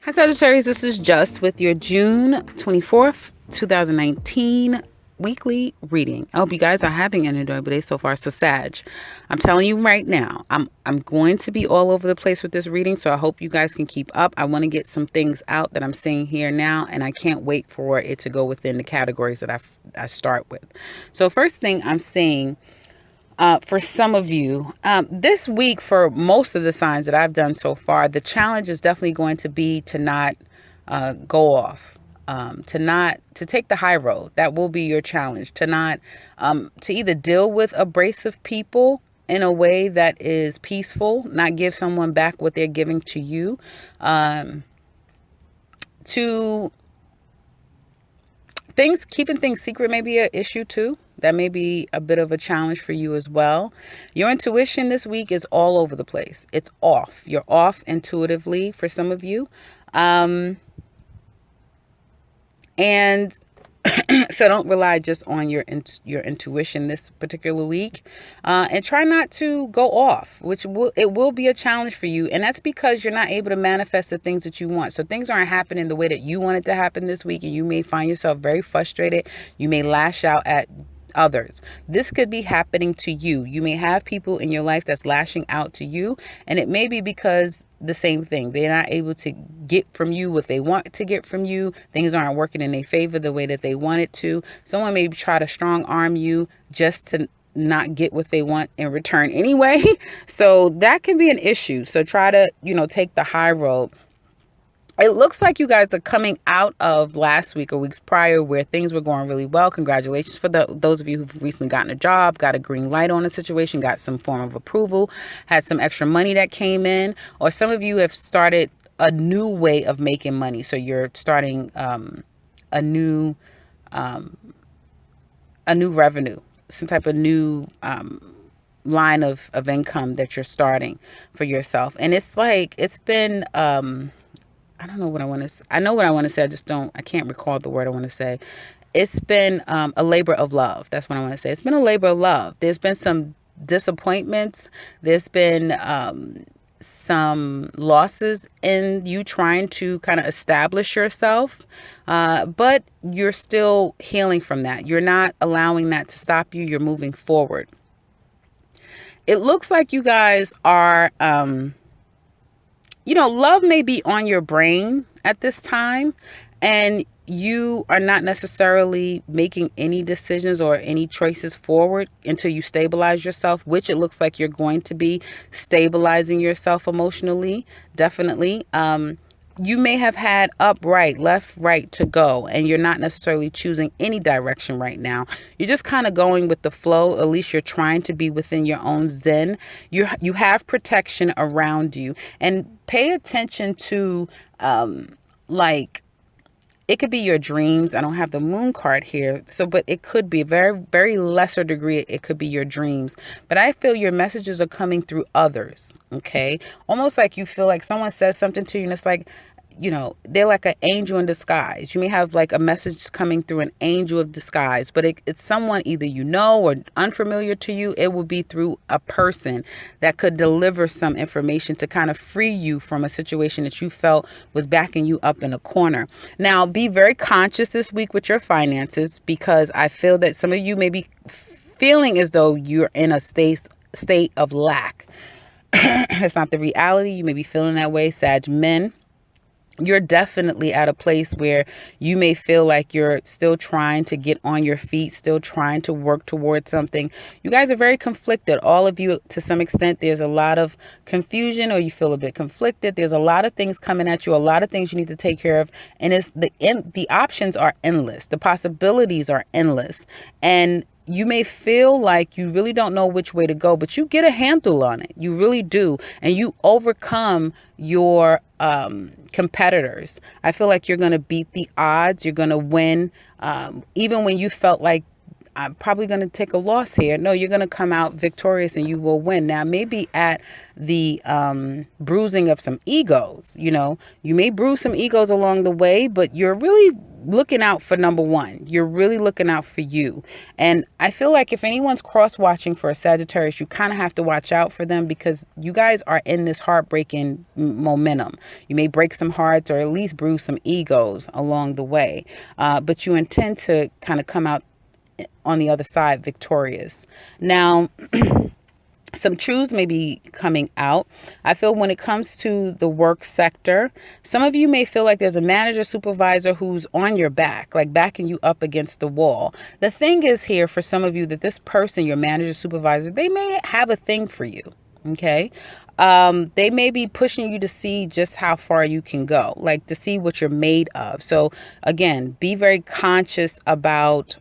Hi Sagittarius, this is Just with your June 24th, 2019 weekly reading. I hope you guys are having an enjoyable day so far. So Sag, I'm telling you right now, I'm going to be all over the place with this reading, so I hope you guys can keep up. I want to get some things out that I'm saying here now, and I can't wait for it to go within the categories that I start with. So first thing I'm saying, for some of you, this week, for most of the signs that I've done so far, the challenge is definitely going to be to not go off, to take the high road. That will be your challenge. To not, to either deal with abrasive people in a way that is peaceful, not give someone back what they're giving to you, to keeping things secret may be an issue too. That may be a bit of a challenge for you as well. Your intuition this week is all over the place. It's off. You're off intuitively for some of you. And so don't rely just on your intuition this particular week, and try not to go off, which will be a challenge for you. And that's because you're not able to manifest the things that you want. So things aren't happening the way that you want it to happen this week, and you may find yourself very frustrated. You may lash out at others. This could be happening to you. You may have people in your life that's lashing out to you, and it may be because the same thing. They're not able to get from you what they want to get from you. Things aren't working in their favor the way that they want it to. Someone may try to strong arm you just to not get what they want in return anyway. So that can be an issue. So try to, take the high road. It looks like you guys are coming out of last week or weeks prior where things were going really well. Congratulations for those of you who've recently gotten a job, got a green light on a situation, got some form of approval, had some extra money that came in, or some of you have started a new way of making money. So you're starting a new revenue, some type of new line of income that you're starting for yourself. And it's like, it's been I don't know what I want to say. I know what I want to say. I can't recall the word I want to say. It's been a labor of love. That's what I want to say. It's been a labor of love. There's been some disappointments. There's been some losses in you trying to kind of establish yourself. But you're still healing from that. You're not allowing that to stop you. You're moving forward. It looks like you guys are... love may be on your brain at this time, and you are not necessarily making any decisions or any choices forward until you stabilize yourself, which it looks like you're going to be stabilizing yourself emotionally. Definitely. You may have had up, right, left, right to go, and you're not necessarily choosing any direction right now. You're just kind of going with the flow. At least you're trying to be within your own zen. You have protection around you, and pay attention to it could be your dreams. I don't have the moon card here. But it could be a very, very lesser degree. It could be your dreams. But I feel your messages are coming through others. Okay. Almost like you feel like someone says something to you and it's like, they're like an angel in disguise. You may have like a message coming through an angel of disguise, but it's someone either or unfamiliar to you. It will be through a person that could deliver some information to kind of free you from a situation that you felt was backing you up in a corner. Now, be very conscious this week with your finances, because I feel that some of you may be feeling as though you're in a state of lack. It's not the reality. You may be feeling that way, Sag men. You're definitely at a place where you may feel like you're still trying to get on your feet, still trying to work towards something. You guys are very conflicted. All of you, to some extent, there's a lot of confusion, or you feel a bit conflicted. There's a lot of things coming at you, a lot of things you need to take care of. And the options are endless. The possibilities are endless. And you may feel like you really don't know which way to go, but you get a handle on it. You really do. And you overcome your competitors. I feel like you're going to beat the odds. You're going to win. Even when you felt like, I'm probably going to take a loss here. No, you're going to come out victorious and you will win. Now, maybe at the bruising of some egos, you may bruise some egos along the way, but you're really looking out for number one. You're really looking out for you. And I feel like if anyone's cross-watching for a Sagittarius, you kind of have to watch out for them, because you guys are in this heartbreaking momentum. You may break some hearts or at least bruise some egos along the way. But you intend to kind of come out on the other side victorious. Now, some truths may be coming out. I feel when it comes to the work sector, some of you may feel like there's a manager, supervisor who's on your back, like backing you up against the wall. The thing is here for some of you that this person, your manager, supervisor, they may have a thing for you. Okay. They may be pushing you to see just how far you can go, like to see what you're made of. So again, be very conscious about,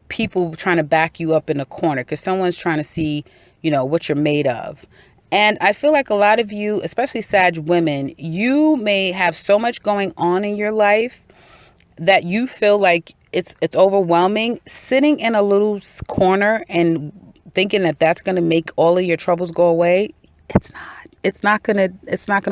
people trying to back you up in a corner, because someone's trying to see, what you're made of. And I feel like a lot of you, especially Sag women, you may have so much going on in your life that you feel like it's overwhelming. Sitting in a little corner and thinking that that's going to make all of your troubles go away, it's not. It's not gonna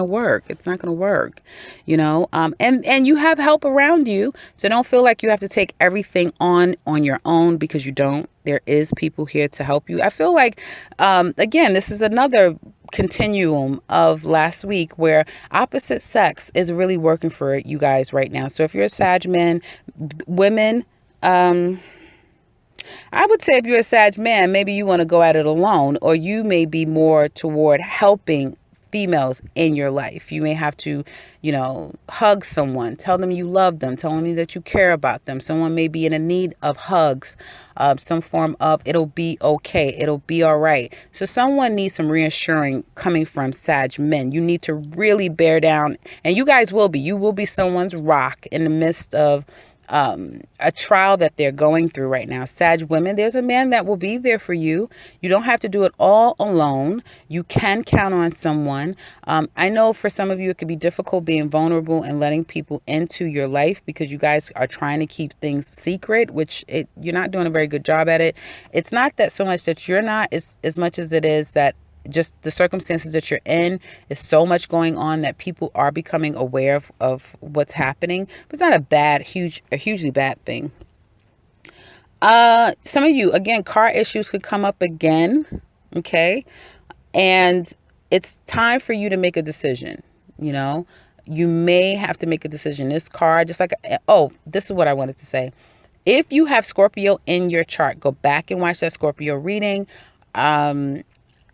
work. It's not gonna work, and you have help around you. So don't feel like you have to take everything on your own, because you don't. There is people here to help you. I feel like, again, this is another continuum of last week where opposite sex is really working for you guys right now. So if you're a Sag man, women, I would say if you're a Sag man, maybe you want to go at it alone, or you may be more toward helping females in your life. You may have to, hug someone, tell them you love them, tell them that you care about them. Someone may be in a need of hugs, some form of it'll be okay, it'll be all right. So someone needs some reassuring coming from Sag men. You need to really bear down, and you guys will be. You will be someone's rock in the midst of a trial that they're going through right now. Sag women, there's a man that will be there for you. You don't have to do it all alone. You can count on someone. I know for some of you, it could be difficult being vulnerable and letting people into your life, because you guys are trying to keep things secret, which you're not doing a very good job at it. It's not that so much that you're not, as much as it is that just the circumstances that you're in is so much going on that people are becoming aware of what's happening. But it's not a hugely bad thing. Some of you, again, car issues could come up again. Okay. And it's time for you to make a decision. You may have to make a decision. This car, just like, this is what I wanted to say. If you have Scorpio in your chart, go back and watch that Scorpio reading.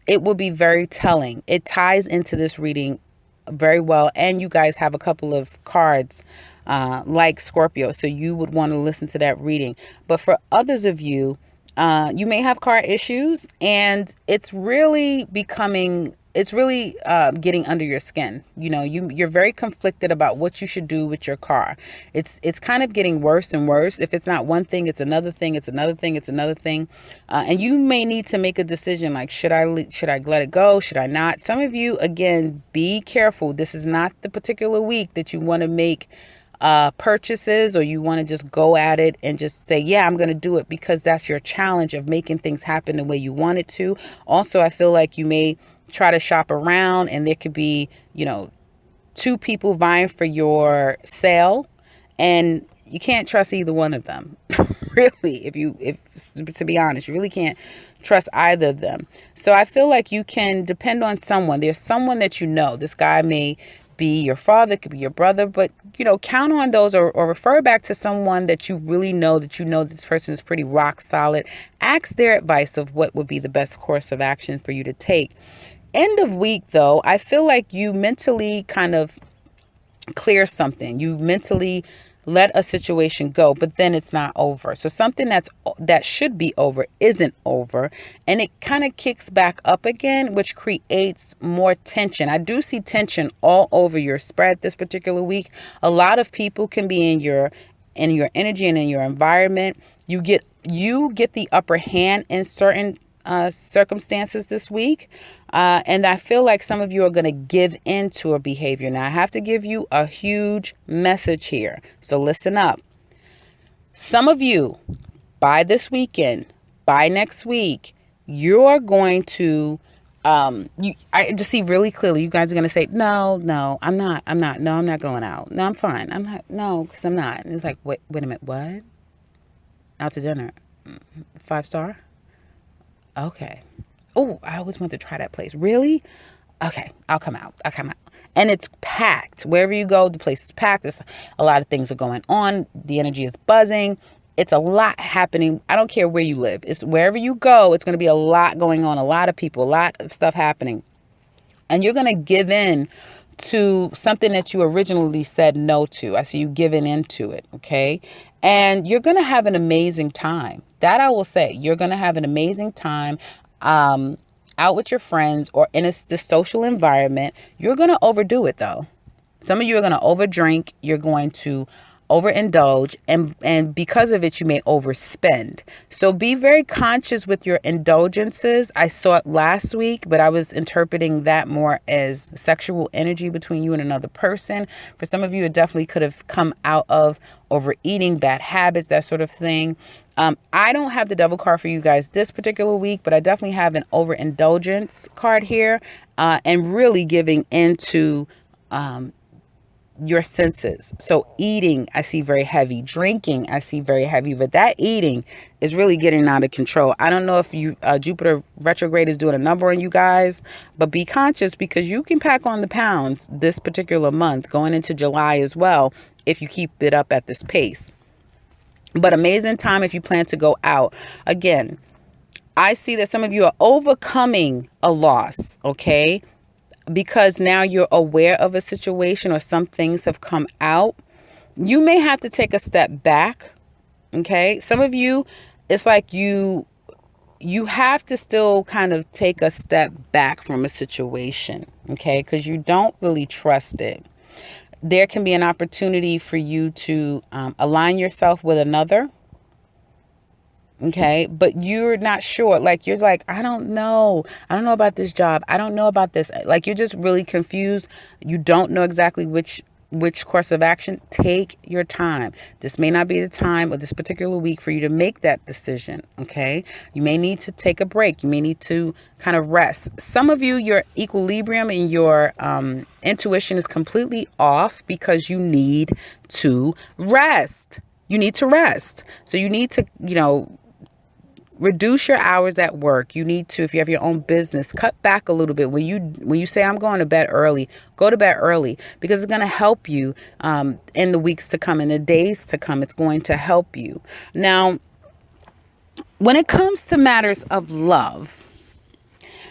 It will be very telling. It ties into this reading very well. And you guys have a couple of cards like Scorpio, so you would want to listen to that reading. But for others of you, you may have car issues, and it's really getting under your skin. You're very conflicted about what you should do with your car. It's kind of getting worse and worse. If it's not one thing, it's another thing. It's another thing. It's another thing. And you may need to make a decision, like, should I let it go? Should I not? Some of you, again, be careful. This is not the particular week that you want to make purchases, or you want to just go at it and just say, yeah, I'm going to do it, because that's your challenge of making things happen the way you want it to. Also, I feel like you may try to shop around, and there could be, two people vying for your sale, and you can't trust either one of them. Really, if to be honest, you really can't trust either of them. So I feel like you can depend on someone. There's someone that this guy may be your father, could be your brother, but count on those, or refer back to someone that you really know, that this person is pretty rock solid. Ask their advice of what would be the best course of action for you to take. End of week, though, I feel like you mentally kind of clear something. You mentally let a situation go, but then it's not over. So something that should be over isn't over, and it kind of kicks back up again, which creates more tension. I do see tension all over your spread this particular week. A lot of people can be in your energy and in your environment. You get the upper hand in certain circumstances this week. And I feel like some of you are going to give into a behavior. Now, I have to give you a huge message here. So listen up. Some of you, by this weekend, by next week, you're going to I just see really clearly you guys are going to say, no, I'm not going out. No, I'm fine. I'm not, no, because I'm not. And it's like, wait a minute, what? Out to dinner? 5-star? Okay. Oh, I always want to try that place. Really? Okay, I'll come out. And it's packed. Wherever you go, the place is packed. There's a lot of things are going on. The energy is buzzing. It's a lot happening. I don't care where you live. It's wherever you go, it's going to be a lot going on. A lot of people, a lot of stuff happening. And you're going to give in to something that you originally said no to. I see you giving into it. Okay. And you're going to have an amazing time. That I will say. You're going to have an amazing time. Out with your friends or in the social environment. You're going to overdo it though. Some of you are going to overdrink. You're going to overindulge, and because of it, you may overspend. So be very conscious with your indulgences. I saw it last week, but I was interpreting that more as sexual energy between you and another person. For some of you, it definitely could have come out of overeating, bad habits, that sort of thing. I don't have the devil card for you guys this particular week, but I definitely have an overindulgence card here, and really giving into your senses. So eating, I see very heavy. Drinking, I see very heavy. But that eating is really getting out of control. I don't know if you Jupiter retrograde is doing a number on you guys, but be conscious because you can pack on the pounds this particular month, going into July as well, if you keep it up at this pace. But amazing time if you plan to go out. Again, I see that some of you are overcoming a loss, okay? Because now you're aware of a situation or some things have come out. You may have to take a step back, okay? Some of you, it's like you have to still kind of take a step back from a situation, okay? Because you don't really trust it. There can be an opportunity for you to align yourself with another. Okay. But you're not sure. Like, you're like, I don't know. I don't know about this job. I don't know about this. Like, you're just really confused. You don't know exactly which course of action. Take your time. This may not be the time or this particular week for you to make that decision. Okay. You may need to take a break. You may need to kind of rest. Some of you, your equilibrium and your intuition is completely off because you need to rest. You need to rest. So you need to, reduce your hours at work. You need to, if you have your own business, cut back a little bit. When you say I'm going to bed early, go to bed early because it's going to help you in the weeks to come, in the days to come. It's going to help you. Now, when it comes to matters of love,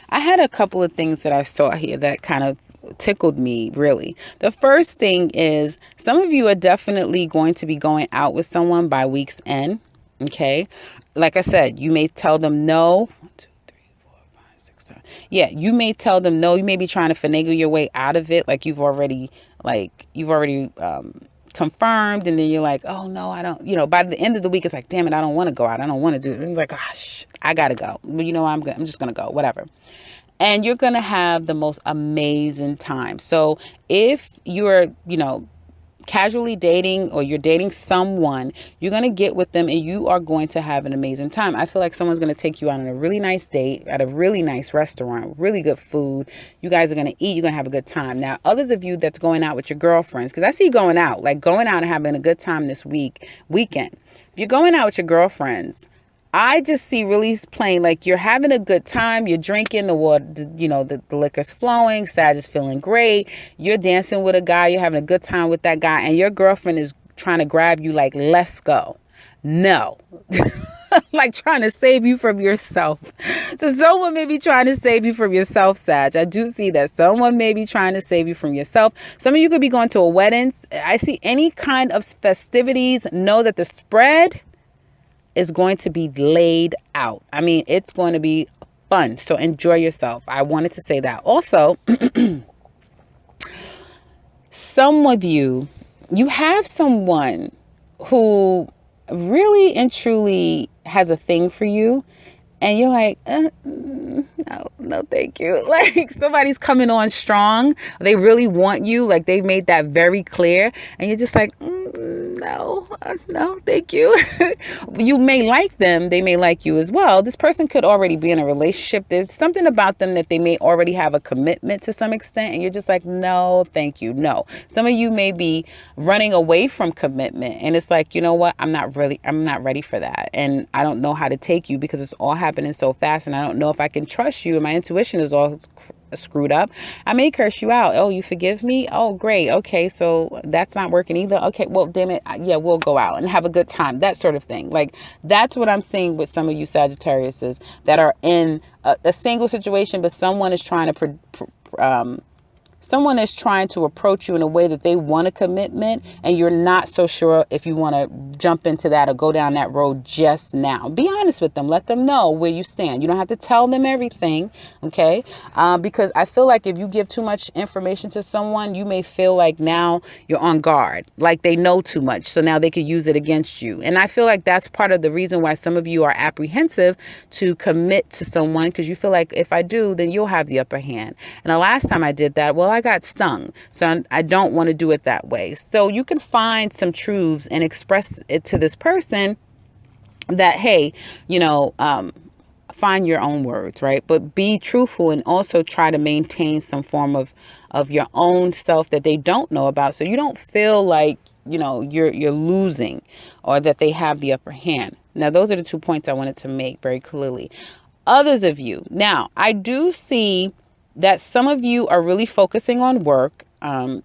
I had a couple of things that I saw here that kind of tickled me, really. The first thing is some of you are definitely going to be going out with someone by week's end. Okay. Like I said, you may tell them no. 1, 2, 3, 4, 5, 6, 7. Yeah, you may tell them no. You may be trying to finagle your way out of it. Like you've already confirmed. And then you're like, oh no, I don't, by the end of the week, it's like, damn it, I don't want to go out. I don't want to do it. And it's like, gosh, I got to go. Well, I'm just going to go, whatever. And you're going to have the most amazing time. So if you're, casually dating or you're dating someone, you're going to get with them and you are going to have an amazing time. I feel like someone's going to take you out on a really nice date at a really nice restaurant, really good food. You guys are going to eat. You're going to have a good time. Now, others of you that's going out with your girlfriends, because I see going out and having a good time this weekend. If you're going out with your girlfriends, I just see really plain, like you're having a good time. You're drinking the water, the liquor's flowing. Sag is feeling great. You're dancing with a guy. You're having a good time with that guy. And your girlfriend is trying to grab you like, let's go. No. Like trying to save you from yourself. So someone may be trying to save you from yourself, Sag. I do see that. Someone may be trying to save you from yourself. Some of you could be going to a wedding. I see any kind of festivities. Know that the spread is going to be laid out. I mean, it's going to be fun. So enjoy yourself. I wanted to say that. Also, some of you have someone who really and truly has a thing for you. And you're like, no, thank you. Like somebody's coming on strong. They really want you. Like they made that very clear. And you're just like, no, thank you. You may like them. They may like you as well. This person could already be in a relationship. There's something about them that they may already have a commitment to some extent. And you're just like, no, thank you. No. Some of you may be running away from commitment. And it's like, you know what? I'm not ready for that. And I don't know how to take you because it's all happening so fast. And I don't know if I can trust you. And my intuition is all screwed up. I may curse you out. Oh, you forgive me? Oh, great. Okay, so that's not working either. Okay, well, damn it. Yeah, we'll go out and have a good time. That sort of thing. Like, that's what I'm seeing with some of you Sagittariuses that are in a single situation, but someone is trying to someone is trying to approach you in a way that they want a commitment, and you're not so sure if you want to jump into that or go down that road just now. Be honest with them. Let them know where you stand. You don't have to tell them everything, okay? Because I feel like if you give too much information to someone, you may feel like now you're on guard, like they know too much, so now they could use it against you. And I feel like that's part of the reason why some of you are apprehensive to commit to someone, because you feel like if I do, then you'll have the upper hand. And the last time I did that, well, I got stung, so I don't want to do it that way. So you can find some truths and express it to this person that, hey, find your own words, right? But be truthful and also try to maintain some form of your own self that they don't know about, so you don't feel like, you're losing or that they have the upper hand. Now, those are the 2 points I wanted to make very clearly. Others of you, now, I do see that some of you are really focusing on work.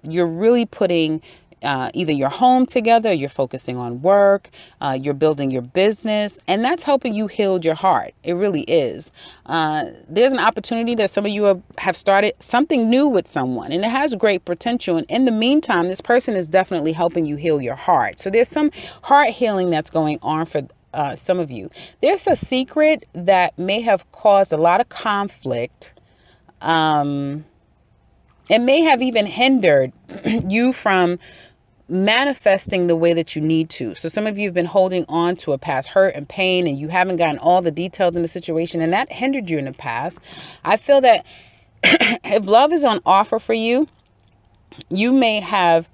You're really putting either your home together, you're focusing on work, you're building your business, and that's helping you heal your heart. It really is. There's an opportunity that some of you have started something new with someone, and it has great potential. And in the meantime, this person is definitely helping you heal your heart. So there's some heart healing that's going on for some of you. There's a secret that may have caused a lot of conflict. It may have even hindered you from manifesting the way that you need to. So some of you have been holding on to a past hurt and pain, and you haven't gotten all the details in the situation, and that hindered you in the past. I feel that if love is on offer for you, you may have,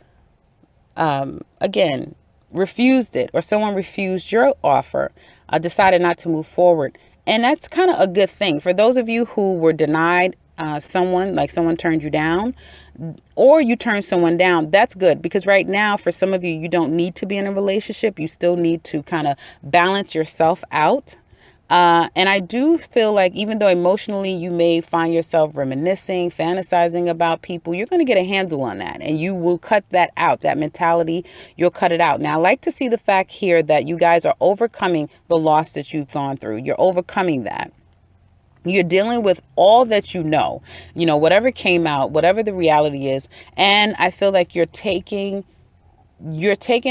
again, refused it, or someone refused your offer, decided not to move forward. And that's kind of a good thing. For those of you who were denied someone turned you down, or you turned someone down, that's good, because right now for some of you, you don't need to be in a relationship. You still need to kind of balance yourself out. And I do feel like even though emotionally you may find yourself reminiscing, fantasizing about people, you're going to get a handle on that, and you will cut that out. That mentality, you'll cut it out. Now, I like to see the fact here that you guys are overcoming the loss that you've gone through. You're overcoming that. You're dealing with all that whatever came out, whatever the reality is. And I feel like you're taking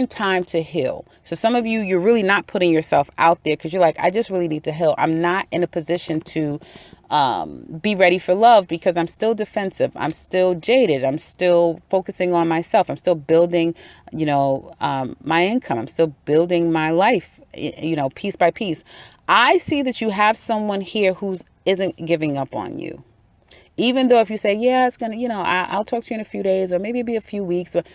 time to heal. So some of you, you're really not putting yourself out there because you're like, I just really need to heal. I'm not in a position to be ready for love because I'm still defensive. I'm still jaded. I'm still focusing on myself. I'm still building, my income. I'm still building my life, piece by piece. I see that you have someone here who isn't giving up on you. Even though if you say, yeah, it's going to, I'll talk to you in a few days, or maybe it'll be a few weeks, but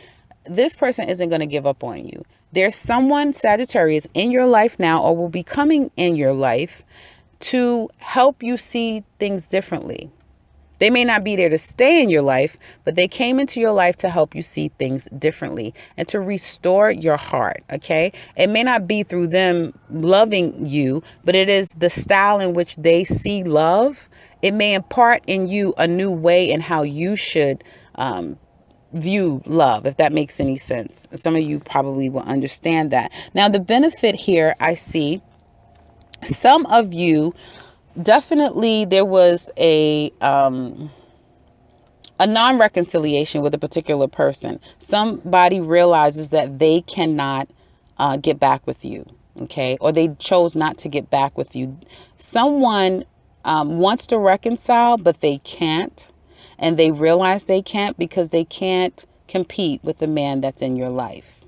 this person isn't going to give up on you. There's someone, Sagittarius, in your life now, or will be coming in your life to help you see things differently. They may not be there to stay in your life, but they came into your life to help you see things differently and to restore your heart, okay? It may not be through them loving you, but it is the style in which they see love. It may impart in you a new way in how you should view love, if that makes any sense. Some of you probably will understand that. Now, the benefit here, I see some of you, definitely there was a non-reconciliation with a particular person. Somebody realizes that they cannot get back with you, okay? Or they chose not to get back with you. Someone wants to reconcile, but they can't. And they realize they can't because they can't compete with the man that's in your life.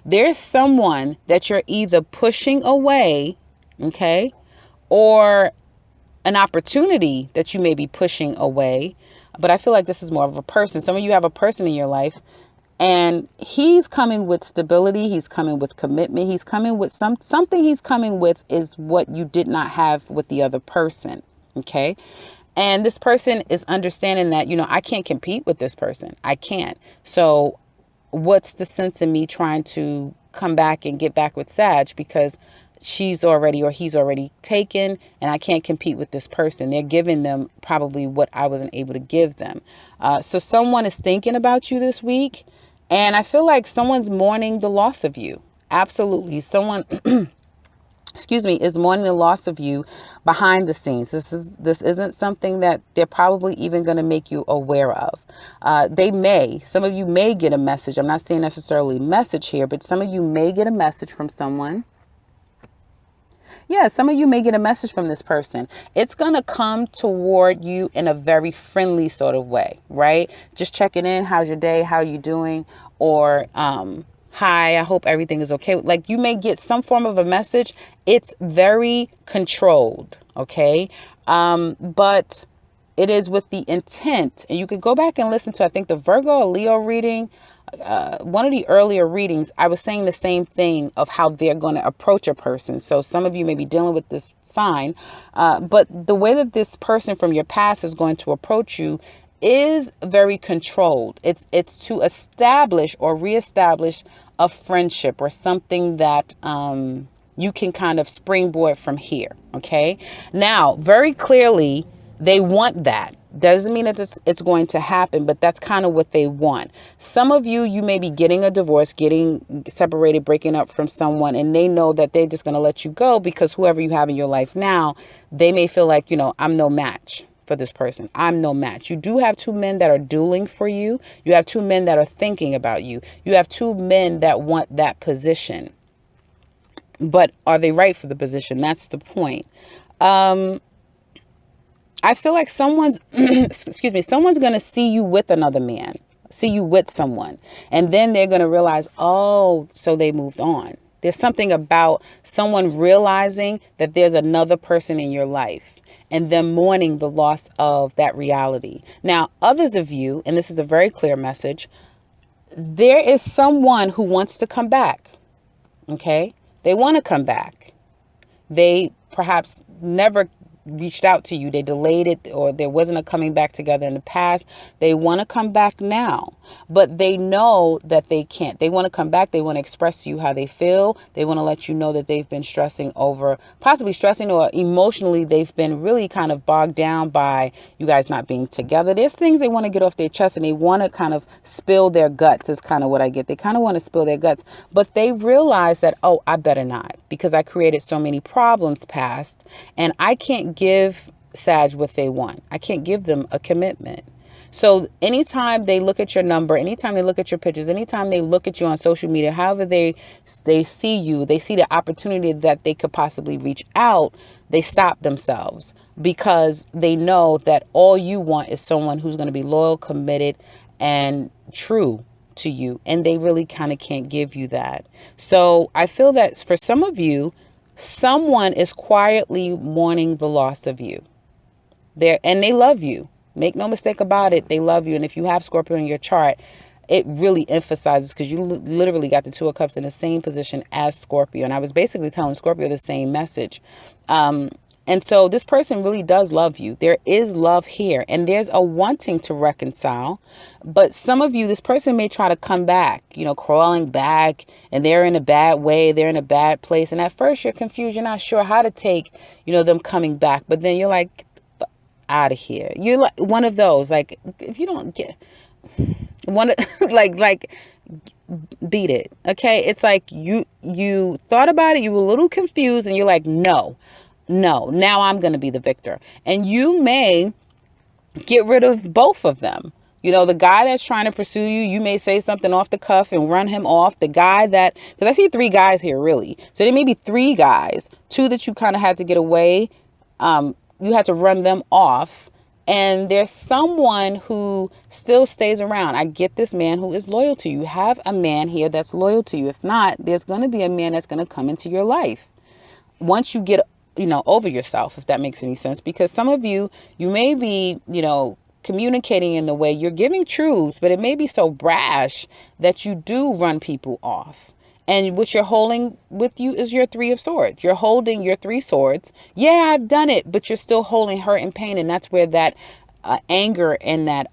There's someone that you're either pushing away, okay, or an opportunity that you may be pushing away. But I feel like this is more of a person. Some of you have a person in your life, And he's coming with stability. He's coming with commitment. He's coming with something he's coming with is what you did not have with the other person. Okay. And this person is understanding that, I can't compete with this person. I can't. So what's the sense in me trying to come back and get back with Sag, because she's already or he's already taken and I can't compete with this person. They're giving them probably what I wasn't able to give them. So someone is thinking about you this week, and I feel like someone's mourning the loss of you. Absolutely. Someone is mourning the loss of you behind the scenes. This isn't something that they're probably even going to make you aware of. Some of you may get a message. I'm not saying necessarily message here, but some of you may get a message from someone. Yeah, some of you may get a message from this person. It's going to come toward you in a very friendly sort of way, right? Just checking in. How's your day? How are you doing? Or, hi, I hope everything is okay. Like, you may get some form of a message. It's very controlled. Okay. But it is with the intent, and you could go back and listen to, I think, the Virgo or Leo reading. One of the earlier readings, I was saying the same thing of how they're going to approach a person. So some of you may be dealing with this sign, but the way that this person from your past is going to approach you is very controlled. It's to establish or reestablish a friendship or something that you can kind of springboard from here. Okay. Now, very clearly, they want that. Doesn't mean that it's going to happen, but that's kind of what they want. Some of you may be getting a divorce, getting separated, breaking up from someone, and they know that they're just going to let you go because whoever you have in your life now, they may feel like, I'm no match for this person. I'm no match. You do have two men that are dueling for you. You have two men that are thinking about you. You have two men that want that position. But are they right for the position? That's the point. I feel like someone's going to see you with another man, see you with someone, and then they're going to realize, oh, so they moved on. There's something about someone realizing that there's another person in your life and them mourning the loss of that reality. Now, others of you, and this is a very clear message, there is someone who wants to come back. Okay. They want to come back. They perhaps never reached out to you. They delayed it, or there wasn't a coming back together in the past. They want to come back now, but they know that they can't. They want to come back. They want to express to you how they feel. They want to let you know that they've been possibly stressing, or emotionally they've been really kind of bogged down by you guys not being together. There's things they want to get off their chest, and they want to kind of spill their guts is kind of what I get. They kind of want to spill their guts, but they realize that, oh, I better not, because I created so many problems past, and I can't give Sag what they want. I can't give them a commitment. So anytime they look at your number, anytime they look at your pictures, anytime they look at you on social media, however they see you, they see the opportunity that they could possibly reach out, they stop themselves because they know that all you want is someone who's going to be loyal, committed, and true to you. And they really kind of can't give you that. So I feel that for some of you, someone is quietly mourning the loss of you. And they love you. Make no mistake about it. They love you. And if you have Scorpio in your chart, it really emphasizes, because you literally got the Two of Cups in the same position as Scorpio. And I was basically telling Scorpio the same message. And so this person really does love you. There is love here, and there's a wanting to reconcile. But some of you, this person may try to come back, crawling back, and they're in a bad way. They're in a bad place. And at first you're confused. You're not sure how to take, them coming back. But then you're like, out of here. You're like one of those, like, if you don't get one, like beat it. Okay. It's like you thought about it. You were a little confused, and you're like, no, now I'm going to be the victor. And you may get rid of both of them. The guy that's trying to pursue you, you may say something off the cuff and run him off. The guy that, because I see 3 guys here, really. So there may be 3 guys, 2 that you kind of had to get away. You had to run them off. And there's someone who still stays around. I get this man who is loyal to you. You have a man here that's loyal to you. If not, there's going to be a man that's going to come into your life once you get over yourself, if that makes any sense. Because some of you may be, communicating in the way you're giving truths, but it may be so brash that you do run people off. And what you're holding with you is your 3 of swords. You're holding your 3 swords. Yeah, I've done it, but you're still holding hurt and pain. And that's where that anger and that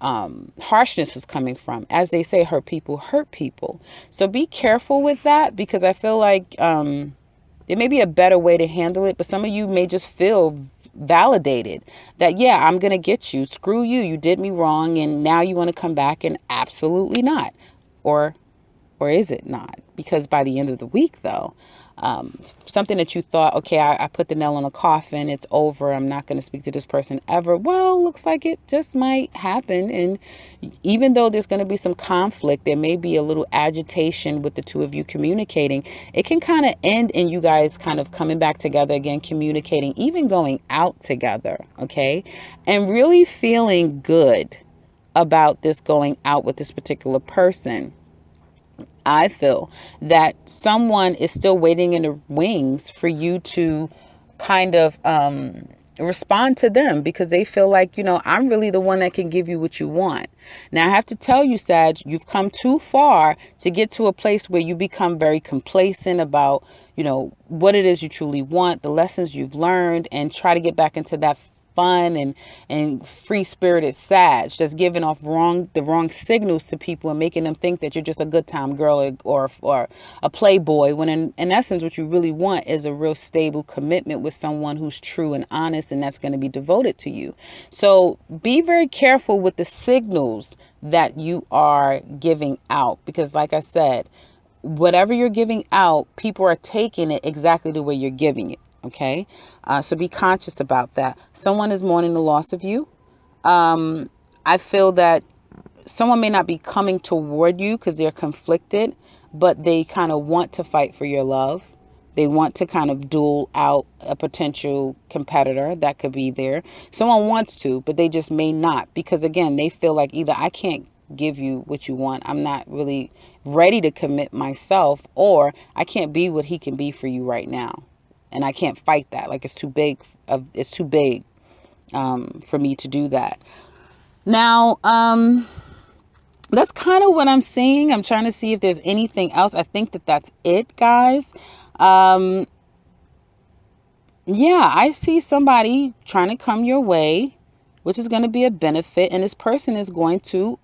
harshness is coming from. As they say, hurt people. So be careful with that, because I feel like there may be a better way to handle it. But some of you may just feel validated that, yeah, I'm going to get you. Screw you. You did me wrong. And now you want to come back, and absolutely not. Or is it not? Because by the end of the week, though, something that you thought, okay, I put the nail in a coffin, it's over, I'm not going to speak to this person ever. Well, looks like it just might happen. And even though there's going to be some conflict, there may be a little agitation with the 2 of you communicating. It can kind of end in you guys kind of coming back together again, communicating, even going out together. Okay. And really feeling good about this going out with this particular person. I feel that someone is still waiting in the wings for you to kind of respond to them, because they feel like, I'm really the one that can give you what you want. Now, I have to tell you, Sag, you've come too far to get to a place where you become very complacent about, what it is you truly want, the lessons you've learned, and try to get back into that fun and free-spirited Sag that's giving off the wrong signals to people and making them think that you're just a good time girl or a playboy, when in essence what you really want is a real stable commitment with someone who's true and honest, and that's going to be devoted to you. So be very careful with the signals that you are giving out, because like I said, whatever you're giving out, people are taking it exactly the way you're giving it. Okay. So be conscious about that. Someone is mourning the loss of you. I feel that someone may not be coming toward you because they're conflicted, but they kind of want to fight for your love. They want to kind of duel out a potential competitor that could be there. Someone wants to, but they just may not, because again, they feel like either I can't give you what you want, I'm not really ready to commit myself, or I can't be what he can be for you right now. And I can't fight that. Like, it's too big. It's too big for me to do that. Now, that's kind of what I'm seeing. I'm trying to see if there's anything else. I think that's it, guys. Yeah, I see somebody trying to come your way, which is going to be a benefit. And this person is going to,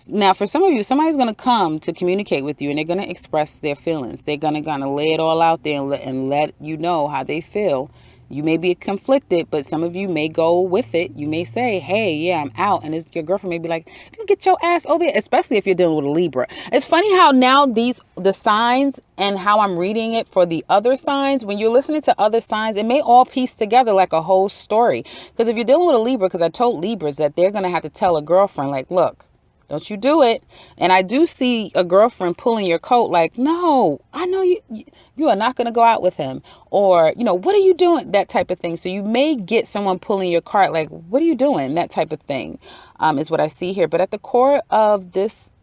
now for some of you, somebody's going to come to communicate with you, and they're going to express their feelings. They're going to kind of lay it all out there and let you know how they feel. You may be conflicted, but some of you may go with it. You may say, hey, yeah, I'm out. And your girlfriend may be like, you get your ass over here, especially if you're dealing with a Libra. It's funny how now the signs and how I'm reading it for the other signs, when you're listening to other signs, it may all piece together like a whole story. Because if you're dealing with a Libra, because I told Libras that they're going to have to tell a girlfriend, like, look, don't you do it. And I do see a girlfriend pulling your coat like, no, I know you are not going to go out with him. Or, what are you doing? That type of thing. So you may get someone pulling your cart like, what are you doing? That type of thing is what I see here. But at the core of this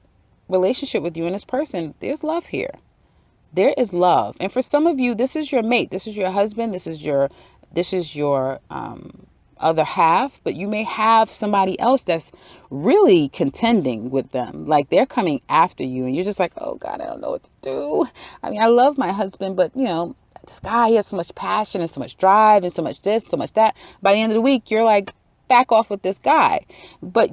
relationship with you and this person, there's love here. There is love. And for some of you, this is your mate. This is your husband. This is your other half, but you may have somebody else that's really contending with them. Like, they're coming after you and you're just like, oh God, I don't know what to do. I mean, I love my husband, but this guy, he has so much passion and so much drive and so much this, so much that. By the end of the week, you're like, back off with this guy. But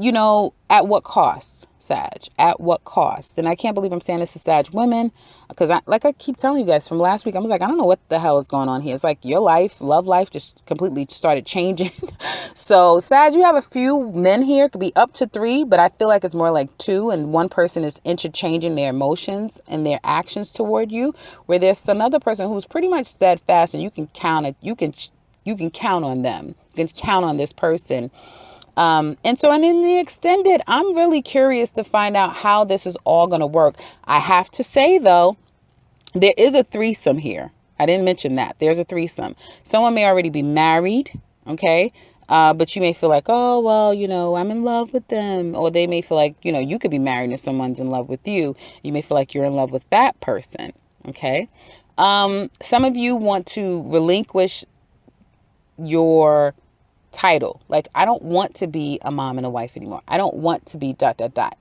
at what cost, Sag? At what cost? And I can't believe I'm saying this to Sag women, because I keep telling you guys from last week, I was like, I don't know what the hell is going on here. It's like your love life just completely started changing. So Sag, you have a few men here, could be up to 3, but I feel like it's more like 2, and one person is interchanging their emotions and their actions toward you, where there's another person who's pretty much steadfast, and you can count it. You can count on them. You can count on this person. And in the extended, I'm really curious to find out how this is all going to work. I have to say, though, there is a threesome here. I didn't mention that. There's a threesome. Someone may already be married. Okay. But you may feel like, oh, well, I'm in love with them. Or they may feel like, you could be married and someone's in love with you. You may feel like you're in love with that person. Okay. Some of you want to relinquish your title. Like, I don't want to be a mom and a wife anymore. I don't want to be ...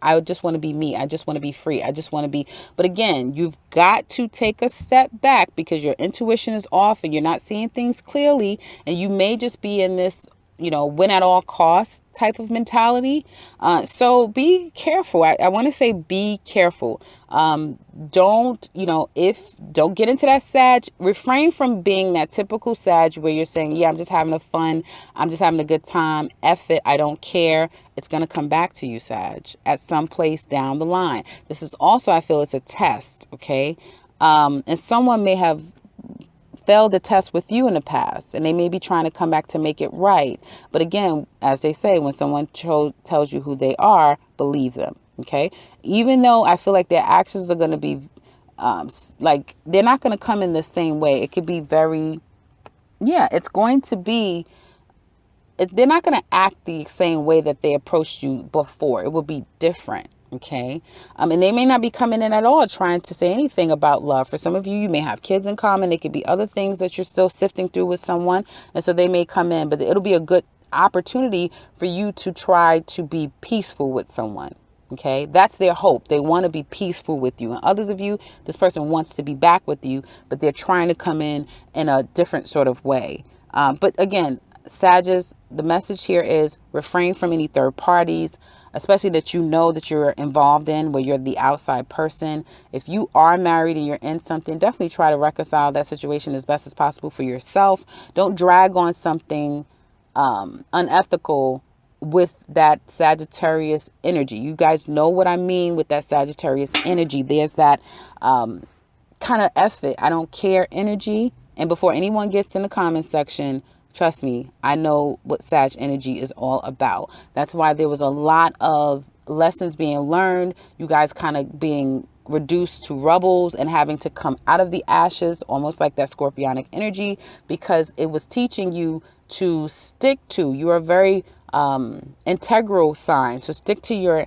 I just want to be me. I just want to be free. I just want to be. But again, you've got to take a step back because your intuition is off and you're not seeing things clearly. And you may just be in this, win at all costs type of mentality. So be careful. I want to say be careful. Don't get into that Sag. Refrain from being that typical Sag where you're saying, yeah, I'm just having a fun. I'm just having a good time. F it. I don't care. It's going to come back to you, Sag, at some place down the line. This is also, I feel it's a test. Okay. And someone may have failed the test with you in the past and they may be trying to come back to make it right. But again, as they say, when someone tells you who they are, believe them. Okay. Even though I feel like their actions are going to be they're not going to come in the same way. It could be it's going to be, they're not going to act the same way that they approached you before. It will be different. Okay. And they may not be coming in at all trying to say anything about love. For some of you, you may have kids in common. It could be other things that you're still sifting through with someone. And so they may come in, but it'll be a good opportunity for you to try to be peaceful with someone. Okay. That's their hope. They want to be peaceful with you. And others of you, this person wants to be back with you, but they're trying to come in a different sort of way. But again, Sagittarius, the message here is refrain from any third parties, especially that that you're involved in, where you're the outside person. If you are married and you're in something, definitely try to reconcile that situation as best as possible for yourself. Don't drag on something unethical with that Sagittarius energy. You guys know what I mean with that Sagittarius energy. There's that kind of F it, I don't care energy. And before anyone gets in the comment section, trust me, I know what Sag energy is all about. That's why there was a lot of lessons being learned. You guys kind of being reduced to rubbles and having to come out of the ashes, almost like that scorpionic energy, because it was teaching you to stick to. You are a very integral sign. So stick to your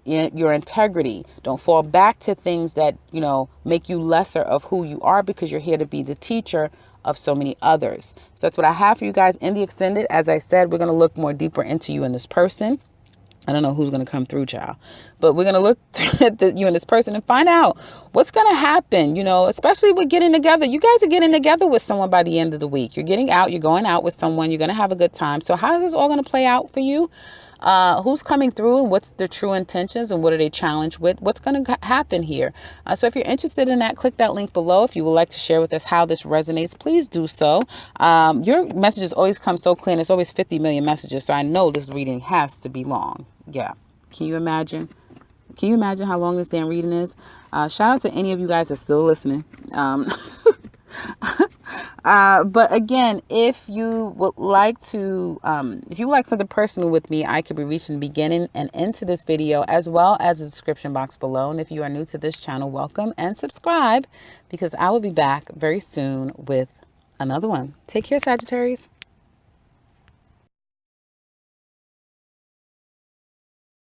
integrity. Don't fall back to things that, make you lesser of who you are, because you're here to be the teacher of so many others. So that's what I have for you guys in the extended. As I said, we're going to look more deeper into you and this person. I don't know who's going to come through, child, but we're going to look at you and this person and find out what's going to happen, especially with getting together. You guys are getting together with someone by the end of the week. You're getting out, you're going out with someone, you're going to have a good time. So how is this all going to play out for you? Who's coming through and what's their true intentions and what are they challenged with? What's going to happen here? So if you're interested in that, click that link below. If you would like to share with us how this resonates, please do so. Your messages always come so clear. And it's always 50 million messages. So I know this reading has to be long. Yeah. Can you imagine? Can you imagine how long this damn reading is? Shout out to any of you guys that's still listening. But again, if you would like something personal with me, I could be reached in the beginning and into this video, as well as the description box below. And if you are new to this channel, welcome and subscribe, because I will be back very soon with another one. Take care, Sagittarius.